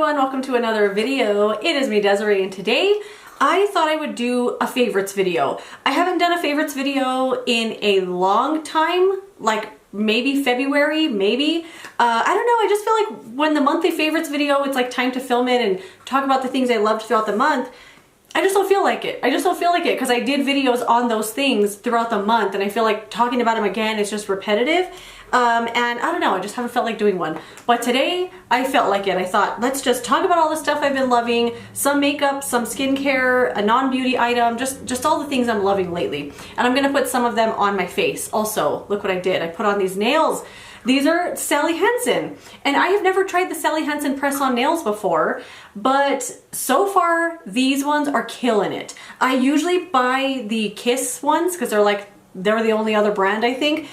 everyone, welcome to another video. It is me, Desiree, and today I thought I would do a favorites video. I haven't done a favorites video in a long time, like maybe February, maybe. I don't know, I just feel like when the monthly favorites video, it's like time to film it and talk about the things I loved throughout the month. I just don't feel like it. I just don't feel like it because I did videos on those things throughout the month and I feel like talking about them again is just repetitive. And I don't know, I just haven't felt like doing one. But today I felt like it. I thought, let's just talk about all the stuff I've been loving, some makeup, some skincare, a non-beauty item, just all the things I'm loving lately. And I'm gonna put some of them on my face. Also, look what I did. I put on these nails. These are Sally Hansen, and I have never tried the Sally Hansen press-on nails before, but so far these ones are killing it. I usually buy the Kiss ones because they're the only other brand, I think.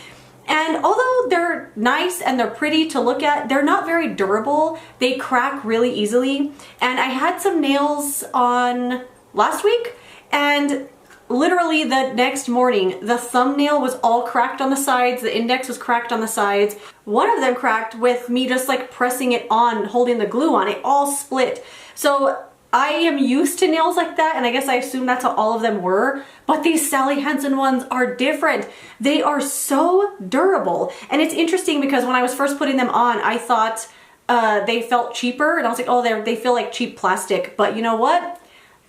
And although they're nice and they're pretty to look at, they're not very durable. They crack really easily. And I had some nails on last week, and literally the next morning, the thumbnail was all cracked on the sides, the index was cracked on the sides. One of them cracked with me just like pressing it on, holding the glue on, it all split. So I am used to nails like that, and I guess I assume that's how all of them were, but these Sally Hansen ones are different. They are so durable, and it's interesting because when I was first putting them on, I thought they felt cheaper, and I was like, oh, they feel like cheap plastic, but you know what?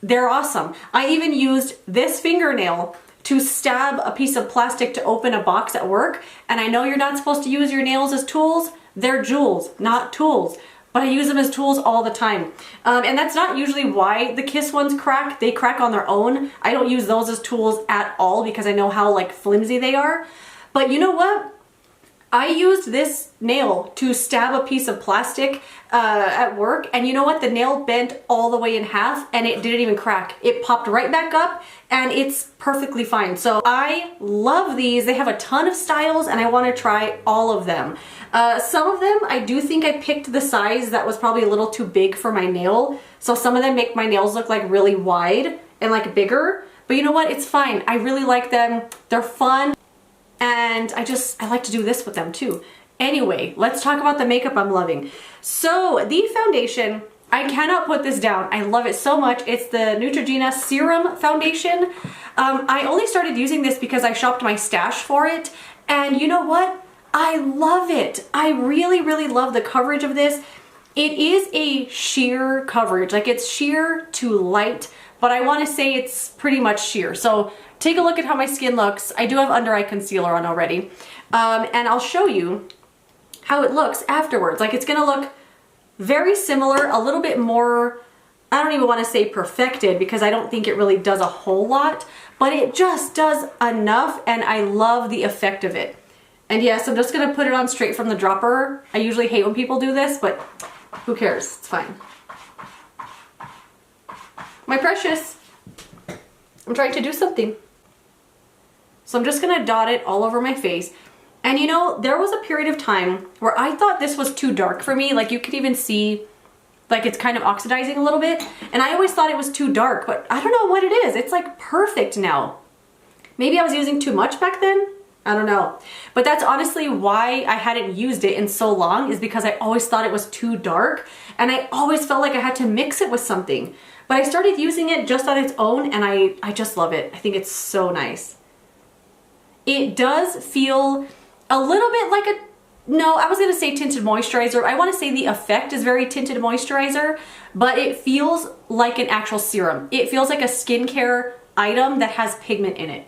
They're awesome. I even used this fingernail to stab a piece of plastic to open a box at work, and I know you're not supposed to use your nails as tools. They're jewels, not tools. But I use them as tools all the time. And that's not usually why the Kiss ones crack. They crack on their own. I don't use those as tools at all because I know how like flimsy they are. But you know what? I used this nail to stab a piece of plastic at work, and you know what? The nail bent all the way in half and it didn't even crack. It popped right back up and it's perfectly fine. So I love these. They have a ton of styles and I want to try all of them. Some of them, I do think I picked the size that was probably a little too big for my nail. So some of them make my nails look like really wide and like bigger. But you know what? It's fine. I really like them. They're fun. And I like to do this with them too. Anyway, let's talk about the makeup I'm loving. So the foundation, I cannot put this down. I love it so much. It's the Neutrogena Serum foundation. I only started using this because I shopped my stash for it. And you know what? I love it. I really, really love the coverage of this. It is a sheer coverage. Like it's sheer to light, but I want to say it's pretty much sheer. So take a look at how my skin looks. I do have under eye concealer on already. And I'll show you how it looks afterwards. Like it's gonna look very similar, a little bit more, I don't even want to say perfected because I don't think it really does a whole lot, but it just does enough and I love the effect of it. And yes, I'm just gonna put it on straight from the dropper. I usually hate when people do this, but who cares? It's fine. My precious, I'm trying to do something. So I'm just gonna dot it all over my face. And you know, there was a period of time where I thought this was too dark for me. Like you could even see, like it's kind of oxidizing a little bit. And I always thought it was too dark, but I don't know what it is. It's like perfect now. Maybe I was using too much back then. I don't know. But that's honestly why I hadn't used it in so long, is because I always thought it was too dark. And I always felt like I had to mix it with something. But I started using it just on its own and I just love it. I think it's so nice. It does feel a little bit like no, I was gonna say tinted moisturizer. I wanna say the effect is very tinted moisturizer, but it feels like an actual serum. It feels like a skincare item that has pigment in it.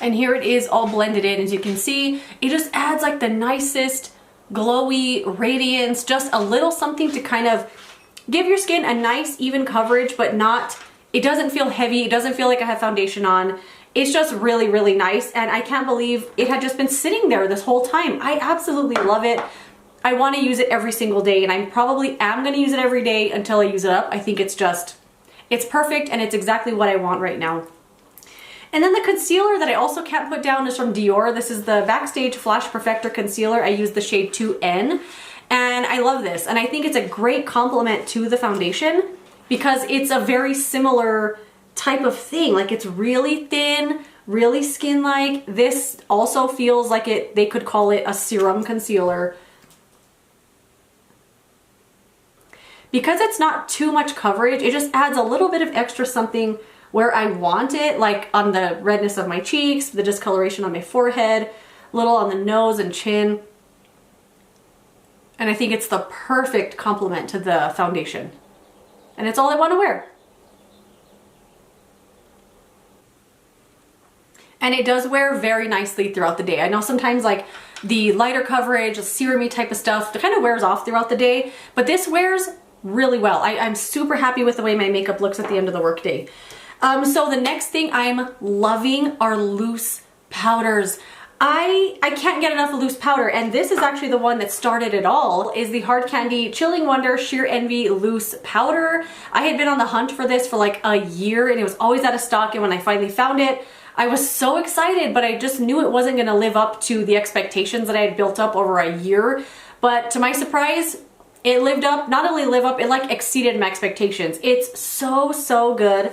And here it is all blended in. As you can see, it just adds like the nicest glowy radiance, just a little something to kind of give your skin a nice even coverage, but not, it doesn't feel heavy. It doesn't feel like I have foundation on. It's just really, really nice. And I can't believe it had just been sitting there this whole time. I absolutely love it. I want to use it every single day, and I probably am going to use it every day until I use it up. I think it's perfect and it's exactly what I want right now. And then the concealer that I also can't put down is from Dior. This is the Backstage Flash Perfector Concealer. I use the shade 2N, and I love this. And I think it's a great complement to the foundation because it's a very similar type of thing. Like it's really thin, really skin-like. This also feels like they could call it a serum concealer. because it's not too much coverage, it just adds a little bit of extra something where I want it, like on the redness of my cheeks, the discoloration on my forehead, a little on the nose and chin. And I think it's the perfect complement to the foundation. And it's all I want to wear. And it does wear very nicely throughout the day. I know sometimes like the lighter coverage, serum-y type of stuff, it kind of wears off throughout the day, but this wears really well. I'm super happy with the way my makeup looks at the end of the workday. So the next thing I'm loving are loose powders. I can't get enough of loose powder, and this is actually the one that started it all, is the Hard Candy Chilling Wonder Sheer Envy Loose Powder. I had been on the hunt for this for like a year, and it was always out of stock, and when I finally found it, I was so excited, but I just knew it wasn't gonna live up to the expectations that I had built up over a year. But to my surprise, it lived up, not only live up, it like exceeded my expectations. It's so good.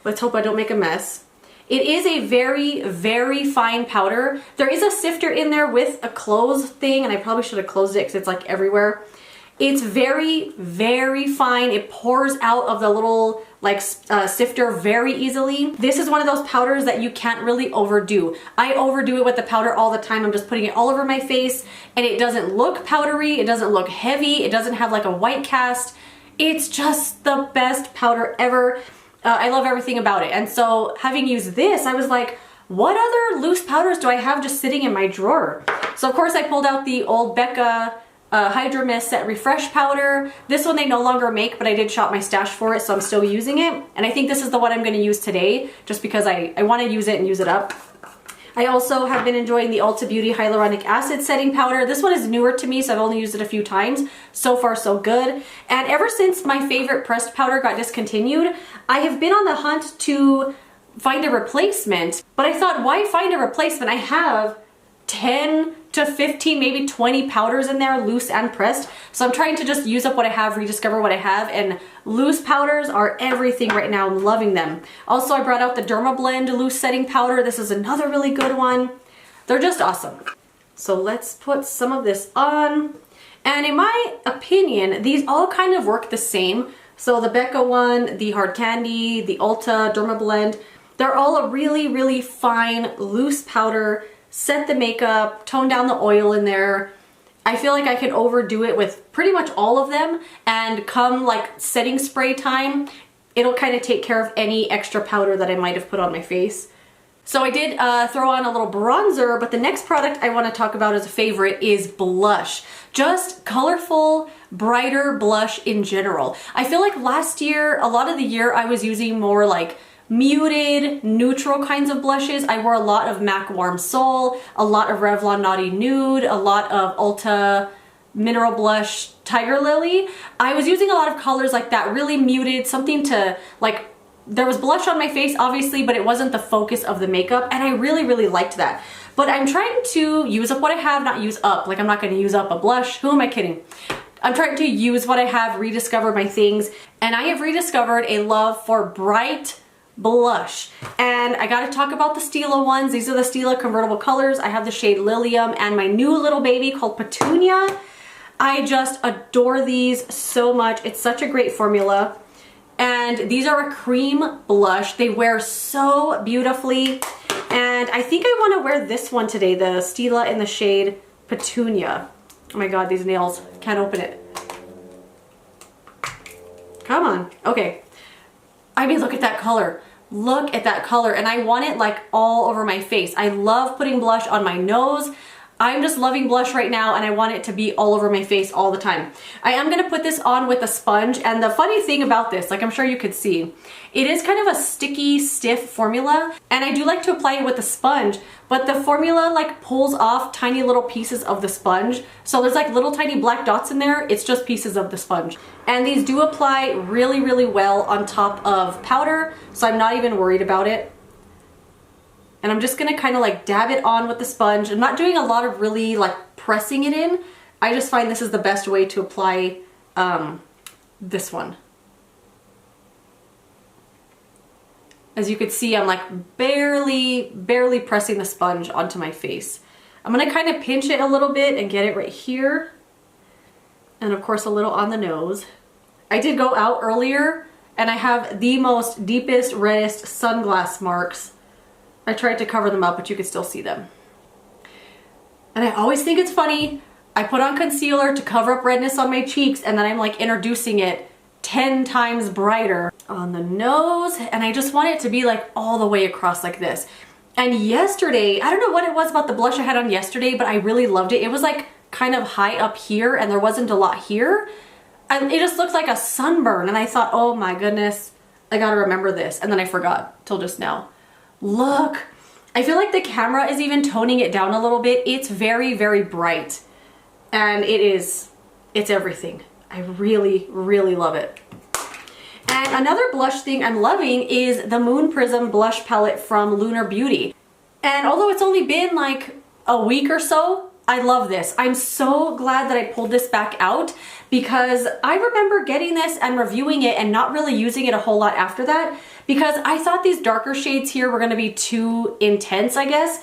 Let's hope I don't make a mess. It is a very, very fine powder. There is a sifter in there with a close thing, and I probably should have closed it because it's like everywhere. It's very, very fine. It pours out of the little like sifter very easily. This is one of those powders that you can't really overdo. I overdo it with the powder all the time. I'm just putting it all over my face, and it doesn't look powdery. It doesn't look heavy. It doesn't have like a white cast. It's just the best powder ever. I love everything about it. And so having used this, I was like, what other loose powders do I have just sitting in my drawer? So of course I pulled out the old Becca Hydro Mist Set Refresh powder. This one they no longer make, but I did shop my stash for it, so I'm still using it. And I think this is the one I'm gonna use today, just because I wanna use it and use it up. I also have been enjoying the Ulta Beauty Hyaluronic Acid Setting Powder. This one is newer to me, so I've only used it a few times. So far, so good. And ever since my favorite pressed powder got discontinued, I have been on the hunt to find a replacement. But I thought, why find a replacement? I have 10 to 15, maybe 20 powders in there, loose and pressed. So I'm trying to just use up what I have, rediscover what I have, and loose powders are everything right now. I'm loving them. Also, I brought out the Derma Blend Loose Setting Powder. This is another really good one. They're just awesome. So let's put some of this on. And in my opinion, these all kind of work the same. So the Becca one, the Hard Candy, the Ulta, Derma Blend, they're all a really, really fine, loose powder. Set the makeup, tone down the oil in there. I feel like I can overdo it with pretty much all of them, and come like setting spray time, it'll kind of take care of any extra powder that I might have put on my face. So I did throw on a little bronzer, but the next product I want to talk about as a favorite is blush. Just colorful, brighter blush in general. I feel like last year, a lot of the year, I was using more like muted, neutral kinds of blushes. I wore a lot of MAC Warm Soul, a lot of Revlon Naughty Nude, a lot of Ulta Mineral Blush Tiger Lily. I was using a lot of colors like that, really muted, something to like, there was blush on my face obviously, but it wasn't the focus of the makeup, and I really, really liked that. But I'm trying to use up what I have, not use up. Like, I'm not gonna use up a blush. Who am I kidding? I'm trying to use what I have, rediscover my things, and I have rediscovered a love for bright blush. And I gotta talk about the Stila ones. These are the Stila convertible colors. I have the shade Lilium and my new little baby called Petunia. I just adore these so much. It's such a great formula. And these are a cream blush. They wear so beautifully. And I think I wanna wear this one today, the Stila in the shade Petunia. Oh my God, these nails, can't open it. Come on, okay. I mean, look at that color. Look at that color, and I want it like all over my face. I love putting blush on my nose. I'm just loving blush right now, and I want it to be all over my face all the time. I am gonna put this on with a sponge, and the funny thing about this, like I'm sure you could see, it is kind of a sticky, stiff formula, and I do like to apply it with a sponge, but the formula like pulls off tiny little pieces of the sponge. So there's like little tiny black dots in there. It's just pieces of the sponge. And these do apply really, really well on top of powder, so I'm not even worried about it. And I'm just gonna kind of like dab it on with the sponge. I'm not doing a lot of really like pressing it in. I just find this is the best way to apply this one. As you can see, I'm like barely pressing the sponge onto my face. I'm gonna kind of pinch it a little bit and get it right here. And of course a little on the nose. I did go out earlier and I have the most deepest, reddest sunglass marks. I tried to cover them up, but you can still see them. And I always think it's funny. I put on concealer to cover up redness on my cheeks, and then I'm like introducing it 10 times brighter on the nose, and I just want it to be like all the way across like this. And yesterday, I don't know what it was about the blush I had on yesterday, but I really loved it. It was like kind of high up here and there wasn't a lot here. And it just looked like a sunburn, and I thought, oh my goodness, I gotta remember this. And then I forgot till just now. Look, I feel like the camera is even toning it down a little bit. It's very, very bright, and it's everything. I really, really love it. And another blush thing I'm loving is the Moon Prism blush palette from Lunar Beauty. And although it's only been like a week or so, I love this. I'm so glad that I pulled this back out, because I remember getting this and reviewing it and not really using it a whole lot after that, because I thought these darker shades here were gonna be too intense, I guess.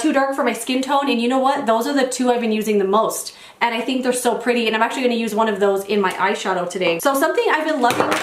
Too dark for my skin tone, and you know what? Those are the two I've been using the most, and I think they're so pretty, and I'm actually gonna use one of those in my eyeshadow today. So something I've been loving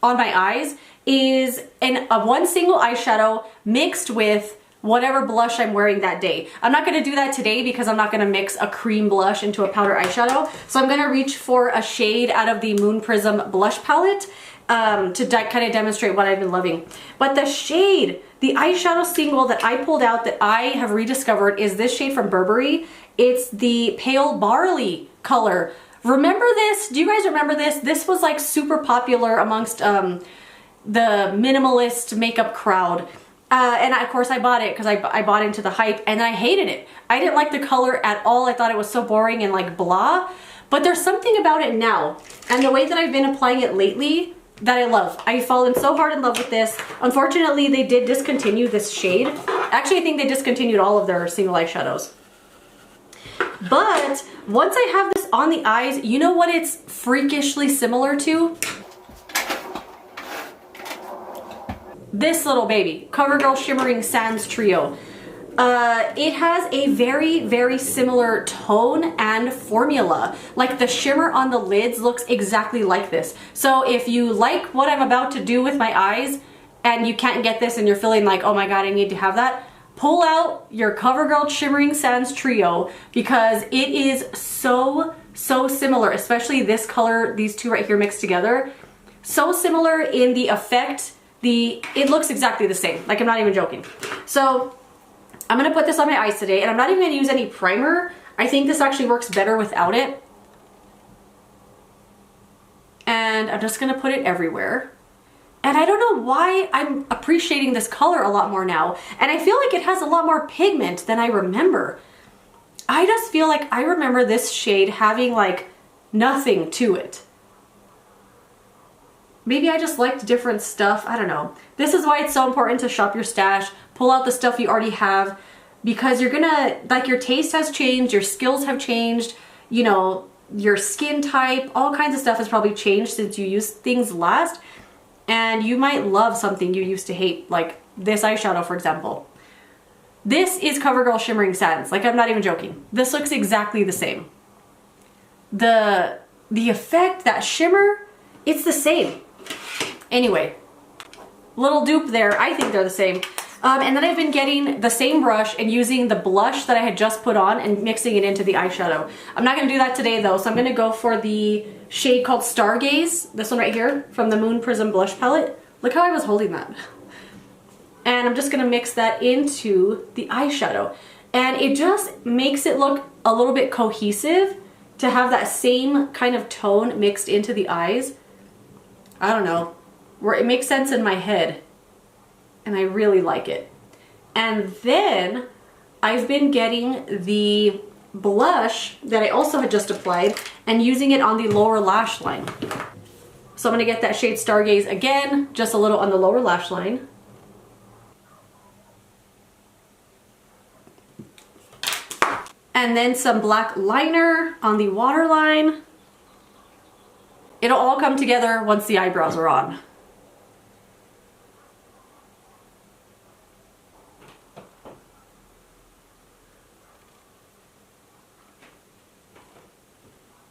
on my eyes is one single eyeshadow mixed with whatever blush I'm wearing that day. I'm not gonna do that today because I'm not gonna mix a cream blush into a powder eyeshadow. So I'm gonna reach for a shade out of the Moon Prism blush palette to kind of demonstrate what I've been loving. But the shade, the eyeshadow single that I pulled out that I have rediscovered is this shade from Burberry. It's the Pale Barley color. Remember this? Do you guys remember this? This was like super popular amongst the minimalist makeup crowd. And of course I bought it because I bought into the hype, and then I hated it. I didn't like the color at all. I thought it was so boring and like blah. But there's something about it now, and the way that I've been applying it lately that I love. I've fallen so hard in love with this. Unfortunately, they did discontinue this shade. Actually, I think they discontinued all of their single eyeshadows. But once I have this on the eyes, you know what it's freakishly similar to? This little baby, CoverGirl Shimmering Sands Trio. It has a very, very similar tone and formula. Like the shimmer on the lids looks exactly like this. So if you like what I'm about to do with my eyes and you can't get this and you're feeling like, oh my god, I need to have that, pull out your CoverGirl Shimmering Sands Trio, because it is so, so similar, especially this color, these two right here mixed together. So similar in the effect. It looks exactly the same. Like, I'm not even joking. So I'm gonna put this on my eyes today, and I'm not even gonna use any primer. I think this actually works better without it. And I'm just gonna put it everywhere. And I don't know why I'm appreciating this color a lot more now. And I feel like it has a lot more pigment than I remember. I just feel like I remember this shade having like nothing to it. Maybe I just liked different stuff. I don't know. This is why it's so important to shop your stash. Pull out the stuff you already have, because you're gonna, like, your taste has changed, your skills have changed, you know, your skin type, all kinds of stuff has probably changed since you used things last. And you might love something you used to hate, like this eyeshadow, for example. This is CoverGirl Shimmering Sands. Like, I'm not even joking. This looks exactly the same. The effect, that shimmer, it's the same. Anyway, little dupe there. I think they're the same. And then I've been getting the same brush and using the blush that I had just put on and mixing it into the eyeshadow. I'm not going to do that today though, so I'm going to go for the shade called Stargaze, this one right here, from the Moon Prism blush palette. Look how I was holding that. And I'm just going to mix that into the eyeshadow. And it just makes it look a little bit cohesive to have that same kind of tone mixed into the eyes. I don't know. It makes sense in my head, and I really like it. And then I've been getting the blush that I also had just applied and using it on the lower lash line. So I'm gonna get that shade Stargaze again, just a little on the lower lash line. And then some black liner on the waterline. It'll all come together once the eyebrows are on.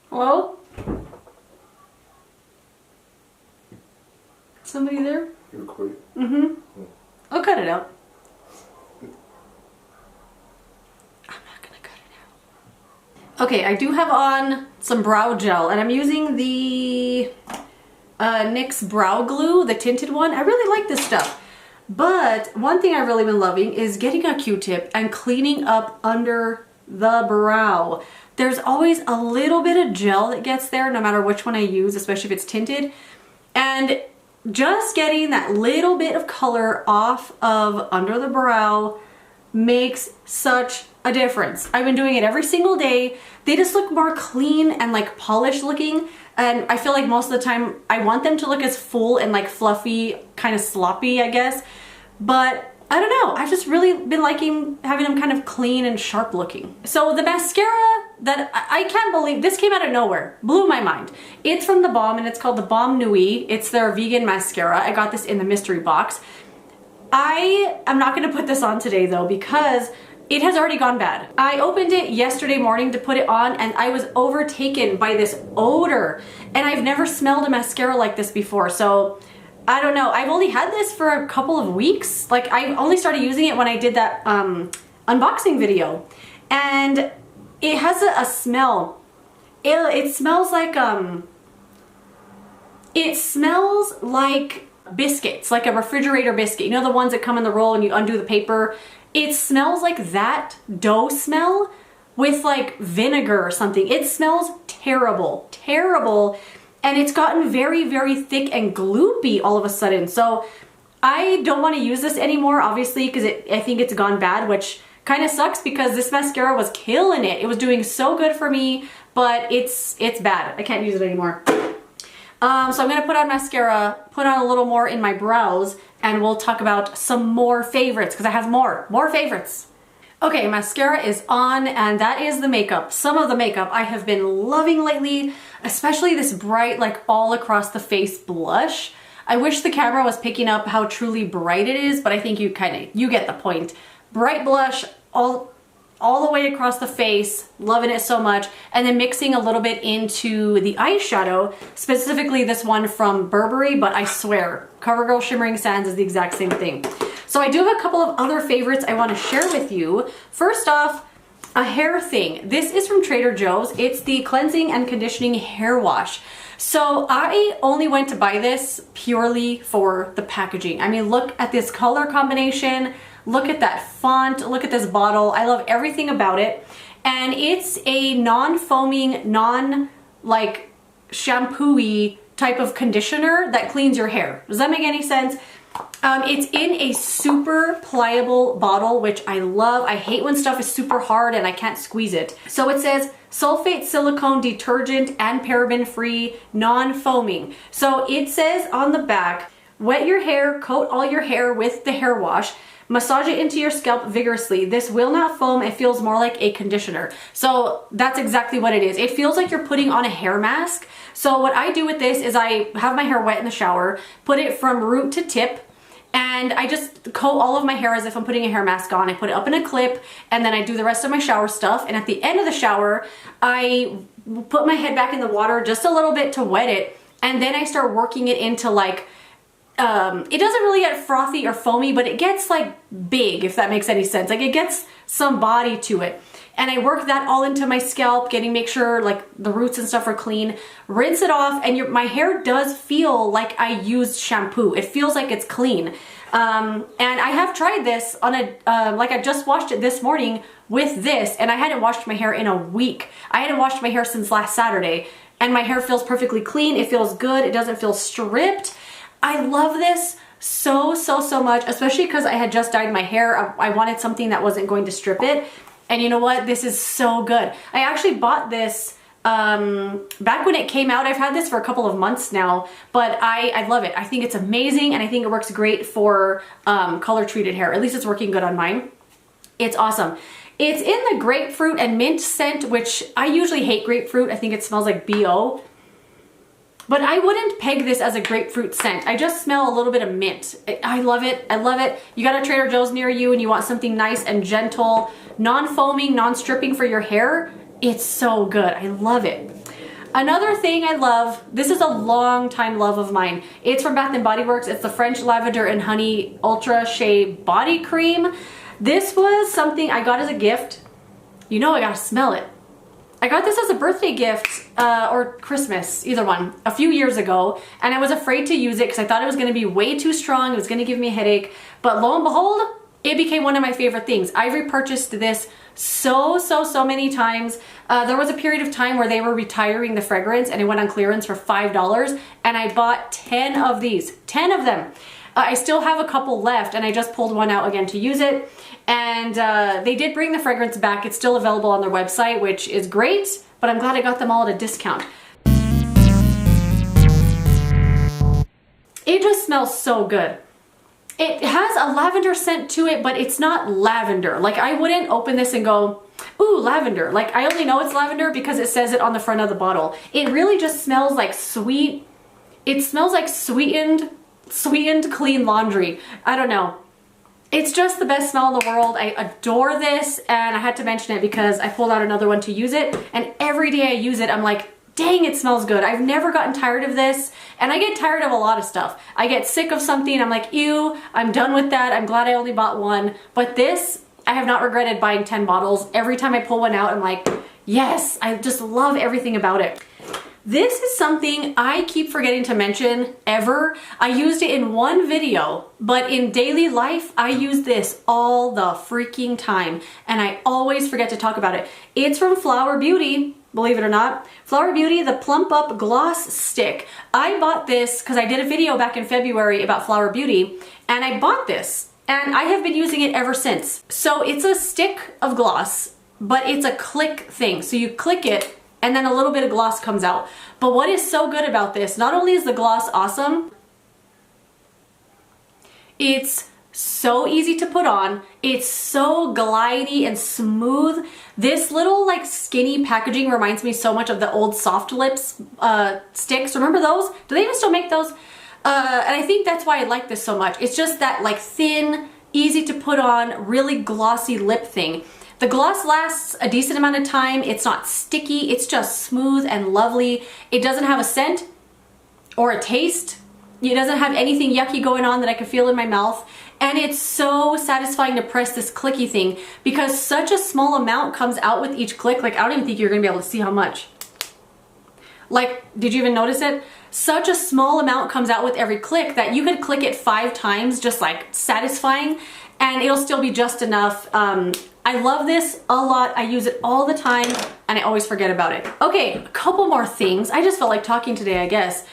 Hello? Somebody there? You recording? Mm-hmm. I'll cut it out. I'm not gonna cut it out. Okay, I do have on some brow gel, and I'm using the NYX Brow Glue, the tinted one. I really like this stuff. But one thing I've really been loving is getting a Q-tip and cleaning up under the brow. There's always a little bit of gel that gets there no matter which one I use, especially if it's tinted. And just getting that little bit of color off of under the brow makes such a difference. I've been doing it every single day. They just look more clean and like polished looking. And I feel like most of the time I want them to look as full and like fluffy, kind of sloppy, I guess. But I don't know, I've just really been liking having them kind of clean and sharp looking. So the mascara that I can't believe, this came out of nowhere, blew my mind. It's from the Balm and it's called the Balm Nuit. It's their vegan mascara. I got this in the mystery box. I am not gonna put this on today though because it has already gone bad. I opened it yesterday morning to put it on and I was overtaken by this odor. And I've never smelled a mascara like this before, so I don't know. I've only had this for a couple of weeks. Like I only started using it when I did that unboxing video. And it has a smell. It smells like biscuits, like a refrigerator biscuit. You know the ones that come in the roll and you undo the paper? It smells like that dough smell with like vinegar or something. It smells terrible, terrible. And it's gotten very, very thick and gloopy all of a sudden. So I don't want to use this anymore, obviously, because I think it's gone bad, which kind of sucks because this mascara was killing it. It was doing so good for me, but it's bad. I can't use it anymore. So I'm gonna put on mascara, put on a little more in my brows, and we'll talk about some more favorites because I have more favorites. Okay, mascara is on, and that is the makeup. Some of the makeup I have been loving lately, especially this bright, like all across the face blush. I wish the camera was picking up how truly bright it is, but I think you get the point. Bright blush all the way across the face, loving it so much, and then mixing a little bit into the eyeshadow, specifically this one from Burberry, but I swear, CoverGirl Shimmering Sands is the exact same thing. So I do have a couple of other favorites I want to share with you. First off, a hair thing. This is from Trader Joe's. It's the Cleansing and Conditioning Hair Wash. So I only went to buy this purely for the packaging. I mean, look at this color combination. Look at that font, look at this bottle. I love everything about it. And it's a non-foaming, non-like shampoo-y type of conditioner that cleans your hair. Does that make any sense? It's in a super pliable bottle, which I love. I hate when stuff is super hard and I can't squeeze it. So it says sulfate silicone detergent and paraben free, non-foaming. So it says on the back, wet your hair, coat all your hair with the hair wash. Massage it into your scalp vigorously. This will not foam. It feels more like a conditioner. So that's exactly what it is. It feels like you're putting on a hair mask. So what I do with this is I have my hair wet in the shower, put it from root to tip, and I just coat all of my hair as if I'm putting a hair mask on. I put it up in a clip, and then I do the rest of my shower stuff. And at the end of the shower, I put my head back in the water just a little bit to wet it, and then I start working it into like, it doesn't really get frothy or foamy, but it gets like big, if that makes any sense. Like it gets some body to it. And I work that all into my scalp, make sure like the roots and stuff are clean, rinse it off, and my hair does feel like I used shampoo. It feels like it's clean. And I have tried this on like I just washed it this morning with this, and I hadn't washed my hair in a week. I hadn't washed my hair since last Saturday, and my hair feels perfectly clean. It feels good. It doesn't feel stripped. I love this so much, especially because I had just dyed my hair. I wanted something that wasn't going to strip it. And you know what? This is so good. I actually bought this back when it came out. I've had this for a couple of months now, but I love it. I think it's amazing, and I think it works great for color treated hair. At least it's working good on mine. It's awesome. It's in the grapefruit and mint scent, which I usually hate grapefruit. I think it smells like BO. But I wouldn't peg this as a grapefruit scent. I just smell a little bit of mint. I love it. I love it. You got a Trader Joe's near you and you want something nice and gentle, non-foaming, non-stripping for your hair. It's so good. I love it. Another thing I love, this is a long time love of mine. It's from Bath & Body Works. It's the French Lavender and Honey Ultra Shea Body Cream. This was something I got as a gift. You know I gotta smell it. I got this as a birthday gift or Christmas, either one, a few years ago, and I was afraid to use it because I thought it was gonna be way too strong. It was gonna give me a headache, but lo and behold, it became one of my favorite things. I've repurchased this so many times. There was a period of time where they were retiring the fragrance and it went on clearance for $5 and I bought 10 of these, 10 of them. I still have a couple left and I just pulled one out again to use it. And they did bring the fragrance back. It's still available on their website, which is great, but I'm glad I got them all at a discount. It just smells so good. It has a lavender scent to it, but it's not lavender. Like I wouldn't open this and go, ooh, lavender. Like I only know it's lavender because it says it on the front of the bottle. It really just smells like sweet. It smells like sweetened clean laundry. I don't know. It's just the best smell in the world. I adore this, and I had to mention it because I pulled out another one to use it, and every day I use it, I'm like, dang, it smells good. I've never gotten tired of this, and I get tired of a lot of stuff. I get sick of something, I'm like, ew, I'm done with that. I'm glad I only bought one. But this, I have not regretted buying 10 bottles. Every time I pull one out, I'm like, yes, I just love everything about it. This is something I keep forgetting to mention ever. I used it in one video, but in daily life, I use this all the freaking time, and I always forget to talk about it. It's from Flower Beauty, believe it or not. Flower Beauty, the Plump Up Gloss Stick. I bought this because I did a video back in February about Flower Beauty, and I bought this, and I have been using it ever since. So it's a stick of gloss, but it's a click thing. So you click it, and then a little bit of gloss comes out. But what is so good about this, not only is the gloss awesome, it's so easy to put on, it's so glidey and smooth. This little like skinny packaging reminds me so much of the old Soft Lips sticks. Remember those? Do they even still make those? And I think that's why I like this so much. It's just that like thin, easy to put on, really glossy lip thing. The gloss lasts a decent amount of time. It's not sticky. It's just smooth and lovely. It doesn't have a scent or a taste. It doesn't have anything yucky going on that I can feel in my mouth. And it's so satisfying to press this clicky thing because such a small amount comes out with each click. Like, I don't even think you're gonna be able to see how much. Like, did you even notice it? Such a small amount comes out with every click that you could click it 5 times, just like satisfying, and it'll still be just enough. I love this a lot. I use it all the time and I always forget about it. Okay, a couple more things. I just felt like talking today, I guess.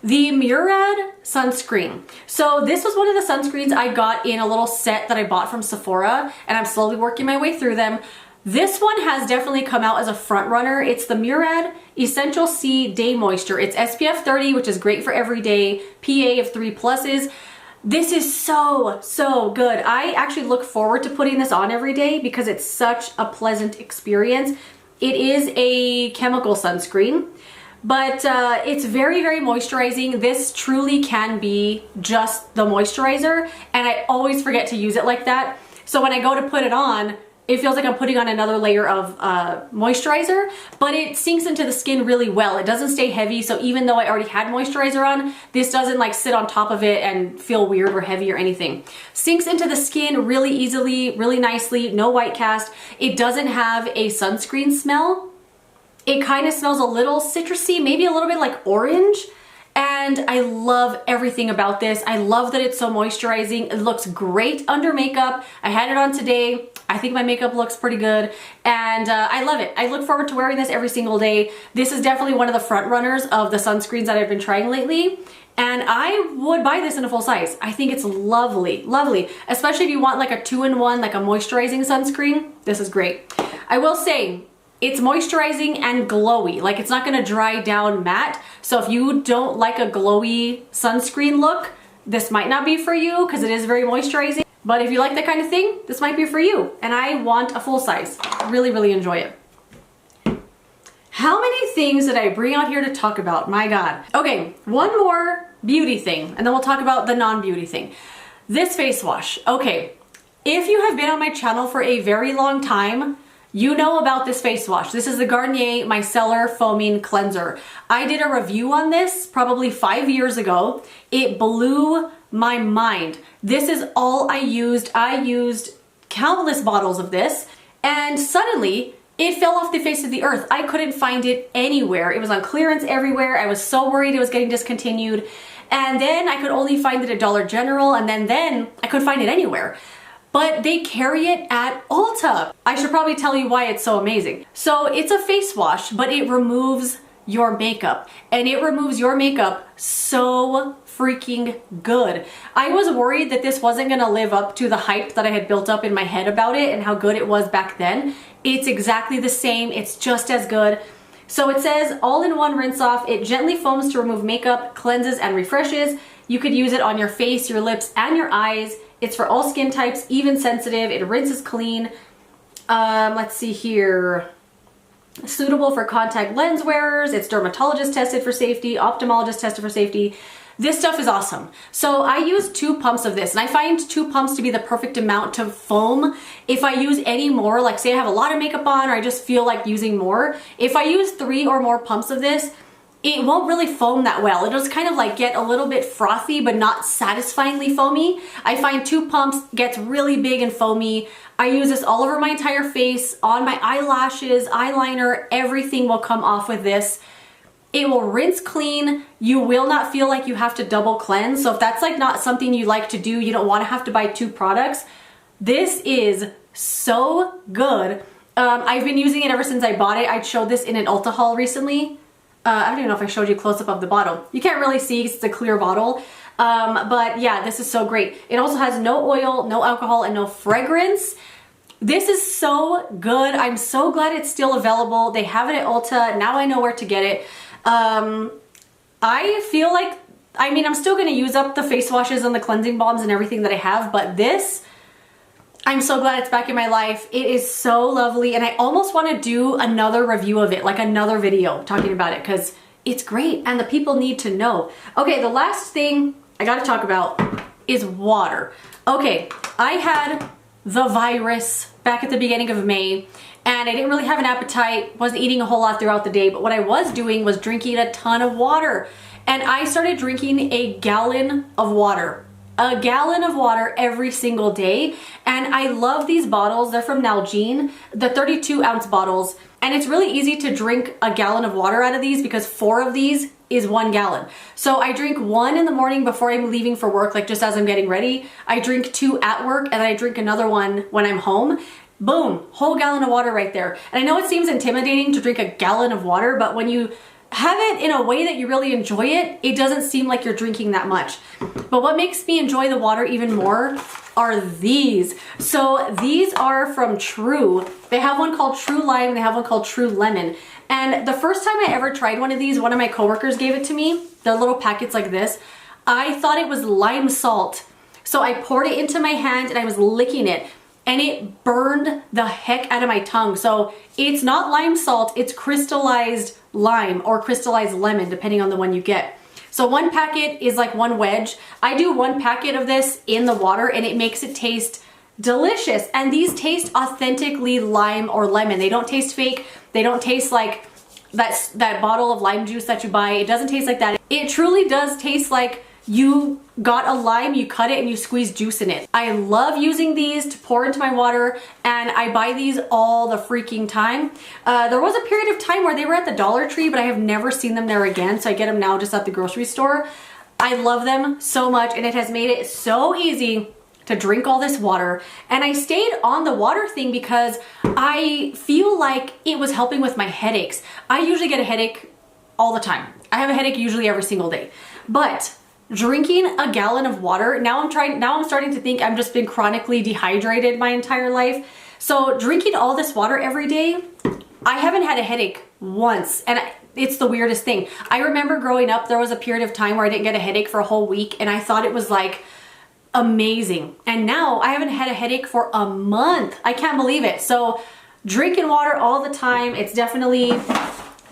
The Murad sunscreen. So this was one of the sunscreens I got in a little set that I bought from Sephora, and I'm slowly working my way through them. This one has definitely come out as a front runner. It's the Murad Essential C Day Moisture. It's SPF 30, which is great for every day, PA of 3+. This is so good. I actually look forward to putting this on every day because it's such a pleasant experience. It is a chemical sunscreen, but it's very moisturizing. This truly can be just the moisturizer, and I always forget to use it like that. So when I go to put it on, it feels like I'm putting on another layer of moisturizer, but it sinks into the skin really well. It doesn't stay heavy, so even though I already had moisturizer on, this doesn't like sit on top of it and feel weird or heavy or anything. Sinks into the skin really easily, really nicely, no white cast. It doesn't have a sunscreen smell. It kind of smells a little citrusy, maybe a little bit like orange. And I love everything about this. I love that it's so moisturizing. It looks great under makeup. I had it on today. I think my makeup looks pretty good, and I love it. I look forward to wearing this every single day. This is definitely one of the front runners of the sunscreens that I've been trying lately, and I would buy this in a full size. I think it's lovely, especially if you want like a 2-in-1, like a moisturizing sunscreen. This is great. I will say, it's moisturizing and glowy. Like, it's not gonna dry down matte. So if you don't like a glowy sunscreen look, this might not be for you because it is very moisturizing. But if you like that kind of thing, this might be for you. And I want a full size. Really enjoy it. How many things did I bring out here to talk about? My God. Okay, one more beauty thing, and then we'll talk about the non-beauty thing. This face wash. Okay, if you have been on my channel for a very long time, You know about this face wash. This is the Garnier Micellar Foaming Cleanser. I did a review on this probably 5 years ago. It blew my mind. This is all I used. I used countless bottles of this, and suddenly it fell off the face of the earth. I couldn't find it anywhere. It was on clearance everywhere. I was so worried it was getting discontinued. And then I could only find it at Dollar General, and then I couldn't find it anywhere. But they carry it at Ulta. I should probably tell you why it's so amazing. So it's a face wash, but it removes your makeup, and it removes your makeup so freaking good. I was worried that this wasn't gonna live up to the hype that I had built up in my head about it and how good it was back then. It's exactly the same. It's just as good. So it says all-in-one rinse off. It gently foams to remove makeup, cleanses and refreshes. You could use it on your face, your lips, and your eyes. It's for all skin types, even sensitive. It rinses clean. Let's see here. Suitable for contact lens wearers. It's dermatologist tested for safety, ophthalmologist tested for safety. This stuff is awesome. So I use 2 pumps of this, and I find 2 pumps to be the perfect amount to foam. If I use any more, like say I have a lot of makeup on or I just feel like using more, if I use 3 or more pumps of this, it won't really foam that well. It'll just kind of like get a little bit frothy, but not satisfyingly foamy. I find 2 pumps gets really big and foamy. I use this all over my entire face, on my eyelashes, eyeliner, everything will come off with this. It will rinse clean. You will not feel like you have to double cleanse. So if that's like not something you like to do, you don't want to have to buy 2 products, this is so good. I've been using it ever since I bought it. I showed this in an Ulta haul recently. I don't even know if I showed you close up of the bottle. You can't really see because it's a clear bottle. But yeah, this is so great. It also has no oil, no alcohol, and no fragrance. This is so good. I'm so glad it's still available. They have it at Ulta. Now I know where to get it. I feel like, I mean, I'm still going to use up the face washes and the cleansing balms and everything that I have, but this, I'm so glad it's back in my life. It is so lovely, and I almost want to do another review of it, like another video talking about it, because it's great and the people need to know. Okay, the last thing I got to talk about is water. Okay, I had the virus back at the beginning of May, and I didn't really have an appetite, wasn't eating a whole lot throughout the day, but what I was doing was drinking a ton of water. And I started drinking a gallon of water. A gallon of water every single day. And I love these bottles. They're from Nalgene, the 32-ounce bottles. And it's really easy to drink a gallon of water out of these because 4 of these is 1 gallon. So I drink 1 in the morning before I'm leaving for work, like just as I'm getting ready. I drink 2 at work, and then I drink another one when I'm home. Boom, whole gallon of water right there. And I know it seems intimidating to drink a gallon of water, but when you have it in a way that you really enjoy it, it doesn't seem like you're drinking that much. But what makes me enjoy the water even more are these. So these are from True. They have one called True Lime, they have one called True Lemon. And the first time I ever tried one of these, one of my coworkers gave it to me. They're little packets like this. I thought it was lime salt. So I poured it into my hand and I was licking it, and it burned the heck out of my tongue. So it's not lime salt, it's crystallized lime or crystallized lemon, depending on the one you get. So 1 packet is like 1 wedge. I do 1 packet of this in the water, and it makes it taste delicious. And these taste authentically lime or lemon. They don't taste fake. They don't taste like that bottle of lime juice that you buy. It doesn't taste like that. It truly does taste like you got a lime, you cut it, and you squeeze juice in it. I love using these to pour into my water, and I buy these all the freaking time. There was a period of time where they were at the Dollar Tree, but I have never seen them there again, so I get them now just at the grocery store. I love them so much, and it has made it so easy to drink all this water. And I stayed on the water thing because I feel like it was helping with my headaches. I usually get a headache all the time. I have a headache usually every single day. But drinking a gallon of water, now I'm starting to think I've just been chronically dehydrated my entire life. So drinking all this water every day, I haven't had a headache once. And it's the weirdest thing. I remember growing up, there was a period of time where I didn't get a headache for a whole week, and I thought it was like amazing. And now I haven't had a headache for a month. I can't believe it. So drinking water all the time, it's definitely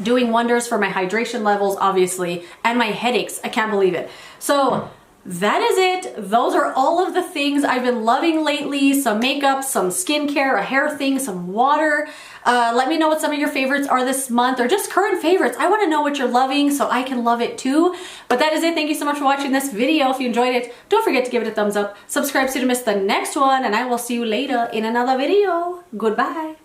doing wonders for my hydration levels, obviously, and my headaches. I can't believe it. So that is it. Those are all of the things I've been loving lately. Some makeup, some skincare, a hair thing, some water. Let me know what some of your favorites are this month or just current favorites. I want to know what you're loving so I can love it too. But that is it. Thank you so much for watching this video. If you enjoyed it, don't forget to give it a thumbs up. Subscribe so you don't miss the next one, and I will see you later in another video. Goodbye.